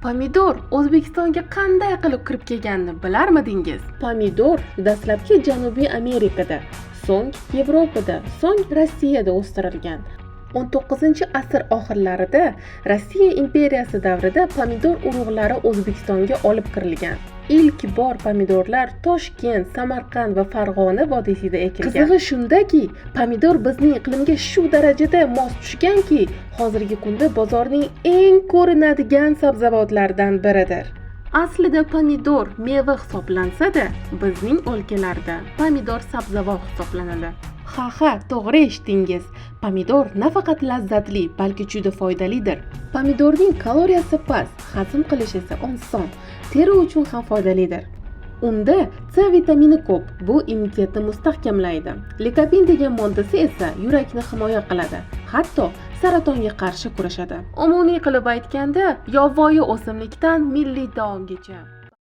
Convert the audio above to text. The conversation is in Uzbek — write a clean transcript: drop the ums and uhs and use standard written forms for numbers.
Pomidor O'zbekistonga qanday qilib kirib kelganini bilarmidingiz? Pomidor dastlabki Janubiy Amerikada, so'ng Yevropada, so'ng Rossiyada o'stirilgan. 19-asr oxirlarida Rossiya imperiyasi davrida pomidor urug'lari O'zbekistonga olib kirilgan. Ilk bor pomidorlar Toshkent, Samarqand va Farg'ona vodiysida ekilgan. Qizig'i shundaki, pomidor bizning iqlimga shu darajada mos tushganki, hozirgi kunda bozorning eng ko'rinadigan sabzavotlardan biridir. Aslida pomidor meva hisoblansa-da, bizning o'lkalarda pomidor sabzavot hisoblanadi. Ha, to'g'ri eshitdingiz. Pomidor nafaqat lazzatli, balki juda foydalidir. Pomidorning kaloriyasi past, hazm qilish esa oson, teri uchun ham foydalidir. Unda C vitamini ko'p, bu immunitetni mustahkamlaydi. Likopin degan moddasi esa yurakni himoya qiladi, hatto saratonga qarshi kurashadi. Umumiy qilib aytganda, yovvoyi o'simlikdan milliy taomgacha